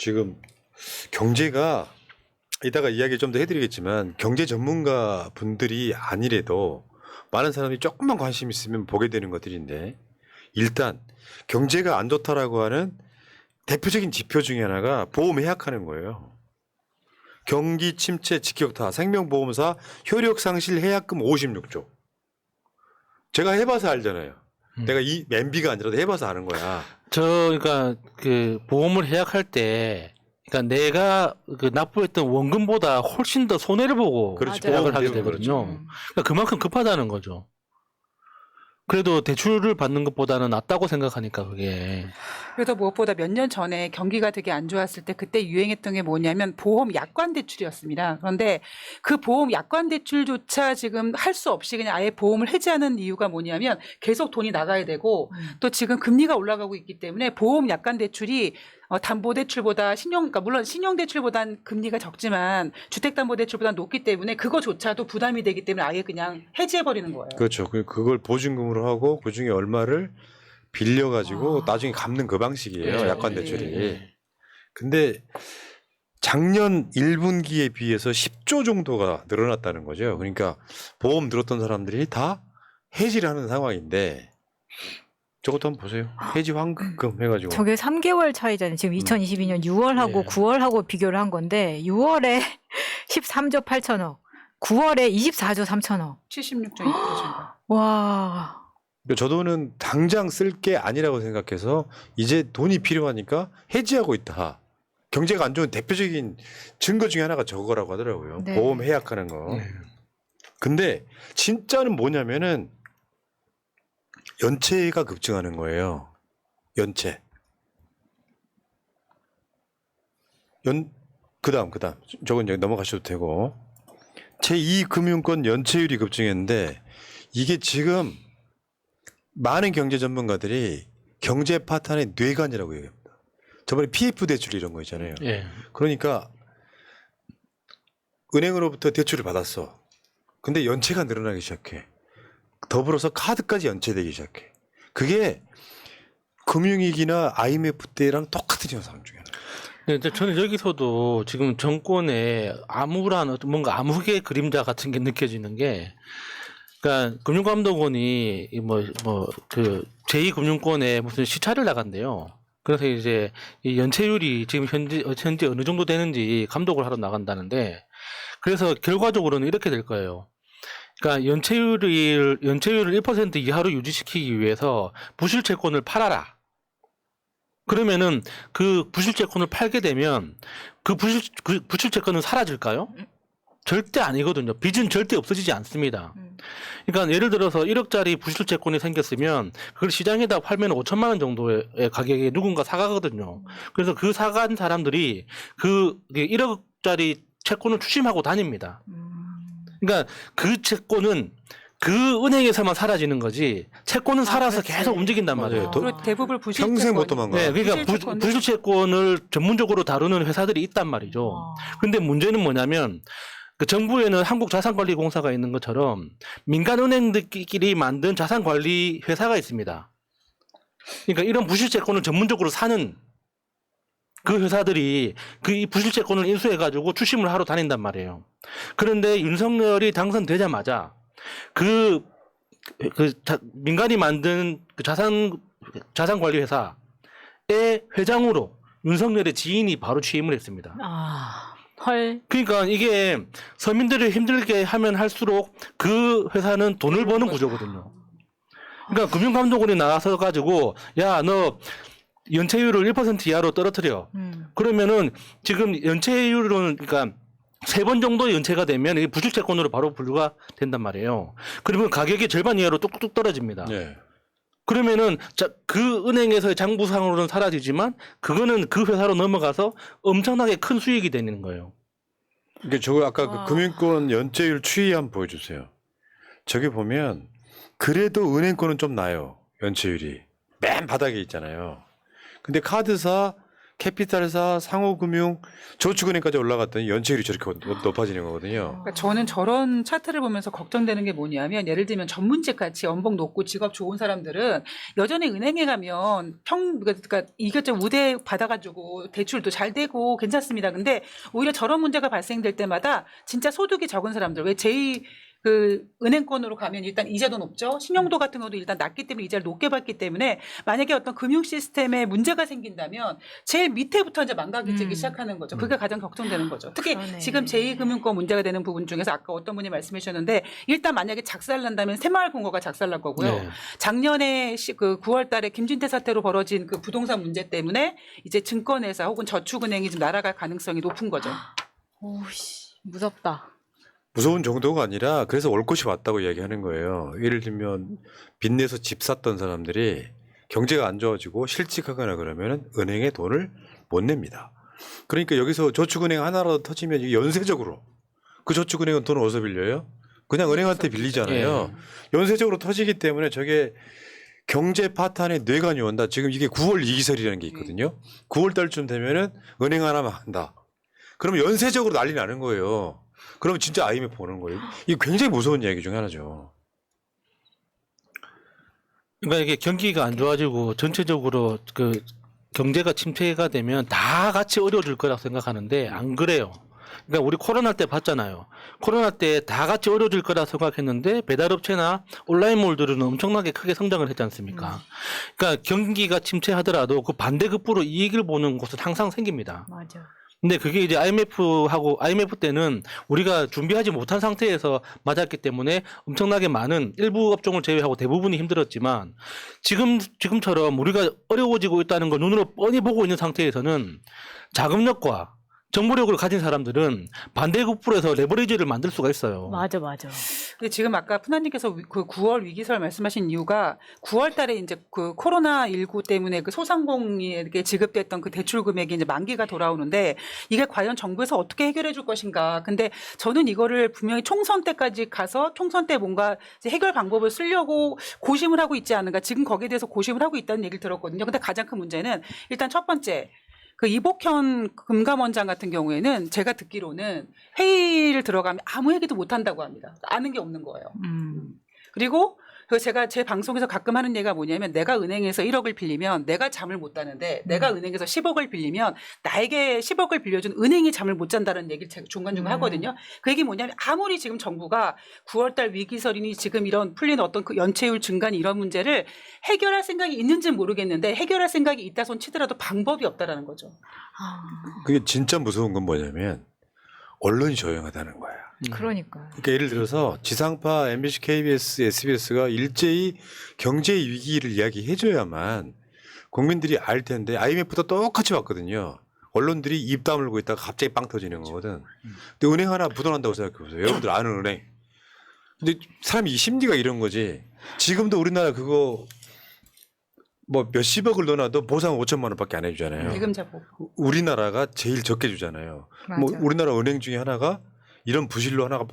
지금 경제가 이따가 이야기 좀 더 해드리겠지만 경제 전문가 분들이 아니래도 많은 사람이 조금만 관심 있으면 보게 되는 것들인데 일단 경제가 안 좋다라고 하는 대표적인 지표 중에 하나가 보험 해약하는 거예요. 경기 침체 직격타 생명보험사 효력 상실 해약금 56조. 제가 해봐서 알잖아요. 내가 이 MB가 아니라도 해봐서 아는 거야. 그러니까 그 보험을 해약할 때, 그러니까 내가 그 납부했던 원금보다 훨씬 더 손해를 보고 그렇지. 해약을 하게 보험 되거든요. 그렇죠. 그러니까 그만큼 급하다는 거죠. 그래도 대출을 받는 것보다는 낫다고 생각하니까 그게. 그래도 무엇보다 몇 년 전에 경기가 되게 안 좋았을 때 그때 유행했던 게 뭐냐면 보험 약관 대출이었습니다. 그런데 그 보험 약관 대출조차 지금 할 수 없이 그냥 아예 보험을 해지하는 이유가 뭐냐면 계속 돈이 나가야 되고 또 지금 금리가 올라가고 있기 때문에 보험 약관 대출이 담보대출보다 그러니까 물론 신용대출보단 금리가 적지만 주택담보대출보다 높기 때문에 그거조차도 부담이 되기 때문에 아예 그냥 해지해버리는 거예요. 그렇죠. 그걸 보증금으로 하고 그중에 얼마를 빌려가지고 나중에 갚는 그 방식이에요. 예, 약관 예, 대출이. 예. 근데 작년 1분기에 비해서 10조 정도가 늘어났다는 거죠. 그러니까 보험 들었던 사람들이 다 해지를 하는 상황인데 저것도 한번 보세요. 해지 환급금 해가지고. 저게 3개월 차이잖아요. 지금 2022년 6월하고 네. 9월하고 비교를 한 건데 6월에 13조 8천억, 9월에 24조 3천억. 76.2%. 와. 그러니까 저 돈은 당장 쓸 게 아니라고 생각해서 이제 돈이 필요하니까 해지하고 있다. 경제가 안 좋은 대표적인 증거 중에 하나가 저거라고 하더라고요. 네. 보험 해약하는 거. 근데 진짜는 뭐냐면은 연체가 급증하는 거예요. 연체. 그다음. 저건 여기 넘어가셔도 되고. 제2금융권 연체율이 급증했는데 이게 지금 많은 경제 전문가들이 경제 파탄의 뇌관이라고 얘기합니다. 저번에 PF 대출 이런 거 있잖아요. 예. 그러니까 은행으로부터 대출을 받았어. 근데 연체가 늘어나기 시작해. 더불어서 카드까지 연체되기 시작해. 그게 금융위기나 IMF 때랑 똑같은 현상 중에 하나. 근데 저는 여기서도 지금 정권에 암울한 뭔가 암흑의 그림자 같은 게 느껴지는 게, 그러니까 금융감독원이 그 제2금융권에 무슨 시찰을 나간대요. 그래서 이제 이 연체율이 지금 현재 어느 정도 되는지 감독을 하러 나간다는데, 그래서 결과적으로는 이렇게 될 거예요. 그러니까 연체율을 1% 이하로 유지시키기 위해서 부실채권을 팔아라. 그러면은 그 부실채권을 팔게 되면 그 부실채권은 사라질까요? 절대 아니거든요. 빚은 절대 없어지지 않습니다. 그러니까 예를 들어서 1억짜리 부실채권이 생겼으면 그걸 시장에다 팔면 5천만 원 정도의 가격에 누군가 사가거든요. 그래서 그 사간 사람들이 그 1억짜리 채권을 추심하고 다닙니다. 그러니까 그 채권은 그 은행에서만 사라지는 거지 채권은 살아서 그렇지. 계속 움직인단 말이에요. 그리고 대부분 부실채권. 평생 못 도망가. 네, 그러니까 부실채권들. 부실채권을 전문적으로 다루는 회사들이 있단 말이죠. 근데 문제는 뭐냐면 그 정부에는 한국자산관리공사가 있는 것처럼 민간 은행들끼리 만든 자산관리 회사가 있습니다. 그러니까 이런 부실채권을 전문적으로 사는 그 회사들이 그 이 부실채권을 인수해가지고 추심을 하러 다닌단 말이에요. 그런데 윤석열이 당선되자마자 민간이 만든 그 자산관리 회사의 회장으로 윤석열의 지인이 바로 취임을 했습니다. 헐. 그러니까 이게 서민들을 힘들게 하면 할수록 그 회사는 돈을 버는 구조거든요. 그러니까 금융감독원이 나와서 가지고 야, 너 연체율을 1% 이하로 떨어뜨려. 그러면은 지금 연체율은 그러니까 3번 정도 연체가 되면 이게 부실채권으로 바로 분류가 된단 말이에요. 그러면 가격이 절반 이하로 뚝뚝 떨어집니다. 네. 그러면은 그 은행에서의 장부상으로는 사라지지만 그거는 그 회사로 넘어가서 엄청나게 큰 수익이 되는 거예요. 그러니까 저거 아까 그 금융권 연체율 추이 한번 보여주세요. 저기 보면 그래도 은행권은 좀 나요. 연체율이. 맨 바닥에 있잖아요. 근데 카드사 캐피탈사, 상호금융, 저축은행까지 올라갔더니 연체율이 저렇게 높아지는 거거든요. 그러니까 저는 저런 차트를 보면서 걱정되는 게 뭐냐면 예를 들면 전문직 같이 연봉 높고 직업 좋은 사람들은 여전히 은행에 가면 그러니까 이것저것 우대 받아가지고 대출도 잘 되고 괜찮습니다. 근데 오히려 저런 문제가 발생될 때마다 진짜 소득이 적은 사람들 왜 그 은행권으로 가면 일단 이자도 높죠. 신용도 같은 것도 일단 낮기 때문에 이자를 높게 받기 때문에 만약에 어떤 금융 시스템에 문제가 생긴다면 제일 밑에부터 이제 망가지기 시작하는 거죠. 그게 가장 걱정되는 거죠. 특히 그러네. 지금 제2금융권 문제가 되는 부분 중에서 아까 어떤 분이 말씀해 주셨는데 일단 만약에 작살난다면 새마을금고가 작살날 거고요. 네. 작년에 그 9월 달에 김진태 사태로 벌어진 그 부동산 문제 때문에 이제 증권회사 혹은 저축은행이 좀 날아갈 가능성이 높은 거죠. 오씨 무섭다. 무서운 정도가 아니라 그래서 올 것이 왔다고 이야기하는 거예요. 예를 들면 빚내서 집 샀던 사람들이 경제가 안 좋아지고 실직하거나 그러면 은행에 돈을 못 냅니다. 그러니까 여기서 저축은행 하나라도 터지면 이게 연쇄적으로 그 저축은행은 돈을 어디서 빌려요? 그냥 은행한테 빌리잖아요. 연쇄적으로 터지기 때문에 저게 경제 파탄에 뇌관이 온다. 지금 이게 9월 이기설이라는 게 있거든요. 9월 달쯤 되면은 은행 하나 망한다. 그러면 연쇄적으로 난리 나는 거예요. 그러면 진짜 IMF 오는 거예요. 이게 굉장히 무서운 이야기 중에 하나죠. 그러니까 이게 경기가 안 좋아지고 전체적으로 그 경제가 침체가 되면 다 같이 어려워질 거라고 생각하는데 안 그래요. 그러니까 우리 코로나 때 봤잖아요. 코로나 때 다 같이 어려워질 거라 생각했는데 배달업체나 온라인몰들은 엄청나게 크게 성장을 했지 않습니까? 그러니까 경기가 침체하더라도 그 반대급부로 이익을 보는 곳은 항상 생깁니다. 맞아. 근데 그게 이제 IMF 때는 우리가 준비하지 못한 상태에서 맞았기 때문에 엄청나게 많은 일부 업종을 제외하고 대부분이 힘들었지만 지금처럼 우리가 어려워지고 있다는 걸 눈으로 뻔히 보고 있는 상태에서는 자금력과 정보력을 가진 사람들은 반대급부에서 레버리지를 만들 수가 있어요. 맞아. 근데 지금 아까 푸나님께서 그 9월 위기설 말씀하신 이유가 9월 달에 이제 그 코로나19 때문에 그 소상공인에게 지급됐던 그 대출 금액이 이제 만기가 돌아오는데 이게 과연 정부에서 어떻게 해결해 줄 것인가. 근데 저는 이거를 분명히 총선 때까지 가서 총선 때 뭔가 이제 해결 방법을 쓰려고 고심을 하고 있지 않은가. 지금 거기에 대해서 고심을 하고 있다는 얘기를 들었거든요. 근데 가장 큰 문제는 일단 첫 번째 그 이복현 금감원장 같은 경우에는 제가 듣기로는 회의를 들어가면 아무 얘기도 못 한다고 합니다. 아는 게 없는 거예요. 그리고 제가 제 방송에서 가끔 하는 얘기가 뭐냐면 내가 은행에서 1억을 빌리면 내가 잠을 못 자는데 내가 은행에서 10억을 빌리면 나에게 10억을 빌려준 은행이 잠을 못 잔다는 얘기를 제가 중간중간 하거든요. 그 얘기 뭐냐면 아무리 지금 정부가 9월달 위기설이니 지금 이런 풀린 어떤 그 연체율 증가니 이런 문제를 해결할 생각이 있는지는 모르겠는데 해결할 생각이 있다 손 치더라도 방법이 없다라는 거죠. 그게 진짜 무서운 건 뭐냐면 언론이 조용하다는 거야. 그러니까. 그러니까 예를 들어서 지상파 MBC, KBS, SBS가 일제히 경제 위기를 이야기해줘야만 국민들이 알 텐데 IMF도 똑같이 왔거든요. 언론들이 입 다물고 있다가 갑자기 빵 터지는 거거든. 근데 은행 하나 부도난다고 생각해보세요. 여러분들 아는 은행. 근데 사람이 이 심리가 이런 거지. 지금도 우리나라 그거 뭐 몇십억을 넣어놔도 보상 5천만 원밖에 안 해주잖아요. 지금 자보. 우리나라가 제일 적게 주잖아요. 뭐 맞아. 우리나라 은행 중에 하나가 이런 부실로 하나가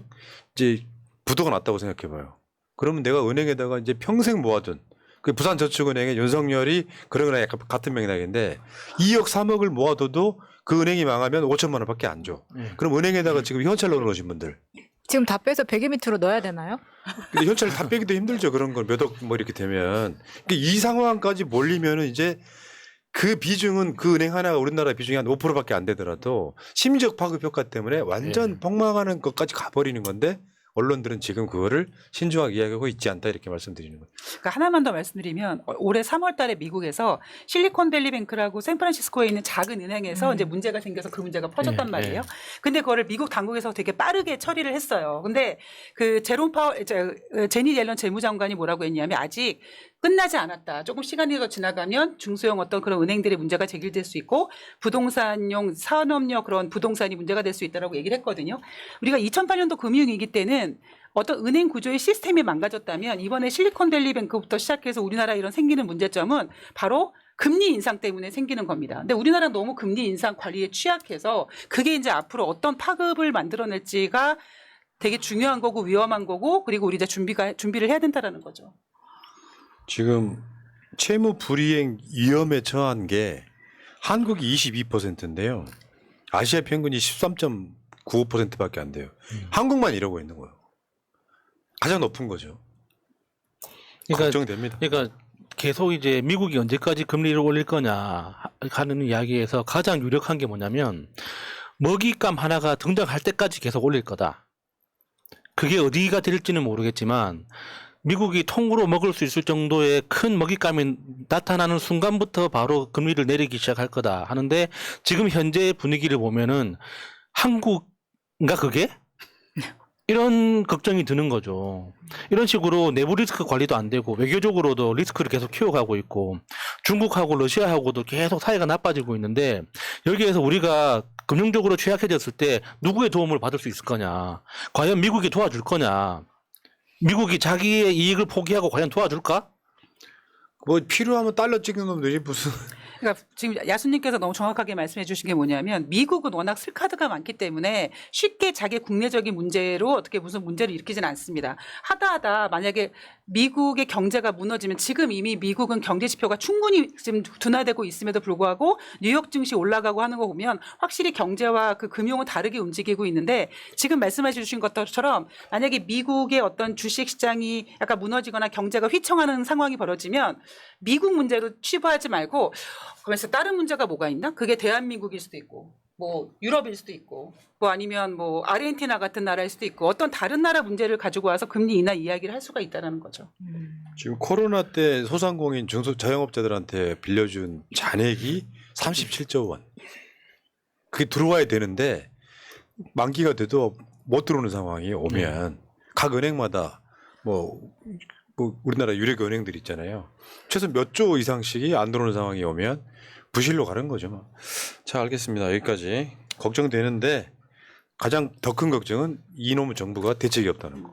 이제 부도가 났다고 생각해봐요. 그러면 내가 은행에다가 이제 평생 모아둔 그 부산저축은행의 윤석열이 그런 거랑 약간 같은 맥락인데 2억 3억을 모아둬도 그 은행이 망하면 5천만 원밖에 안 줘. 그럼 은행에다가 지금 현찰 넣어놓으신 분들. 지금 다 빼서 베개 밑으로 넣어야 되나요? 근데 현찰 다 빼기도 힘들죠. 그런 걸 몇 억 뭐 이렇게 되면. 그러니까 이 상황까지 몰리면은 이제 그 비중은 그 은행 하나가 우리나라 비중이 한 5%밖에 안 되더라도 심리적 파급 효과 때문에 완전 폭망하는 것까지 가버리는 건데 언론들은 지금 그거를 신중하게 이야기하고 있지 않다 이렇게 말씀드리는 거예요. 그러니까 하나만 더 말씀드리면 올해 3월 달에 미국에서 실리콘밸리뱅크라고 샌프란시스코에 있는 작은 은행에서 이제 문제가 생겨서 그 문제가 퍼졌단 말이에요. 근데 그거를 미국 당국에서 되게 빠르게 처리를 했어요. 근데 그 제니 옐런 재무장관이 뭐라고 했냐면 아직 끝나지 않았다. 조금 시간이 더 지나가면 중소형 어떤 그런 은행들의 문제가 제기될 수 있고 부동산용 산업용 그런 부동산이 문제가 될 수 있다라고 얘기를 했거든요. 우리가 2008년도 금융위기 때는 어떤 은행 구조의 시스템이 망가졌다면 이번에 실리콘밸리뱅크부터 시작해서 우리나라 이런 생기는 문제점은 바로 금리 인상 때문에 생기는 겁니다. 근데 우리나라는 너무 금리 인상 관리에 취약해서 그게 이제 앞으로 어떤 파급을 만들어낼지가 되게 중요한 거고 위험한 거고 그리고 우리 이제 준비를 해야 된다라는 거죠. 지금 채무 불이행 위험에 처한 게 한국이 22%인데요. 아시아 평균이 13.95%밖에 안 돼요. 한국만 이러고 있는 거예요. 가장 높은 거죠. 그러니까 걱정됩니다. 그러니까 계속 이제 미국이 언제까지 금리를 올릴 거냐 하는 이야기에서 가장 유력한 게 뭐냐면 먹잇감 하나가 등장할 때까지 계속 올릴 거다. 그게 어디가 될지는 모르겠지만 미국이 통으로 먹을 수 있을 정도의 큰 먹잇감이 나타나는 순간부터 바로 금리를 내리기 시작할 거다 하는데 지금 현재 분위기를 보면은 한국인가 그게? 이런 걱정이 드는 거죠. 이런 식으로 내부 리스크 관리도 안 되고 외교적으로도 리스크를 계속 키워가고 있고 중국하고 러시아하고도 계속 사이가 나빠지고 있는데 여기에서 우리가 금융적으로 취약해졌을 때 누구의 도움을 받을 수 있을 거냐. 과연 미국이 도와줄 거냐. 미국이 자기의 이익을 포기하고 과연 도와줄까? 뭐 필요하면 달러 찍는 놈들이 무슨 그러니까 지금 야수님께서 너무 정확하게 말씀해 주신 게 뭐냐면 미국은 워낙 슬카드가 많기 때문에 쉽게 자기 국내적인 문제로 어떻게 무슨 문제를 일으키진 않습니다. 하다 만약에 미국의 경제가 무너지면 지금 이미 미국은 경제 지표가 충분히 지금 둔화되고 있음에도 불구하고 뉴욕 증시 올라가고 하는 거 보면 확실히 경제와 그 금융은 다르게 움직이고 있는데 지금 말씀해 주신 것처럼 만약에 미국의 어떤 주식 시장이 약간 무너지거나 경제가 휘청하는 상황이 벌어지면 미국 문제로 취부하지 말고 그래서 다른 문제가 뭐가 있나? 그게 대한민국일 수도 있고 뭐 유럽일 수도 있고 뭐 아니면 뭐 아르헨티나 같은 나라일 수도 있고 어떤 다른 나라 문제를 가지고 와서 금리 인하 이야기를 할 수가 있다는 거죠. 지금 코로나 때 소상공인 자영업자들한테 빌려준 잔액이 37조 원. 그게 들어와야 되는데 만기가 돼도 못 들어오는 상황이 오면 각 은행마다 뭐 우리나라 유력 은행들 있잖아요. 최소 몇 조 이상씩이 안 들어오는 상황이 오면 부실로 가는 거죠. 뭐. 자, 알겠습니다. 여기까지 걱정되는데 가장 더 큰 걱정은 이놈의 정부가 대책이 없다는 거.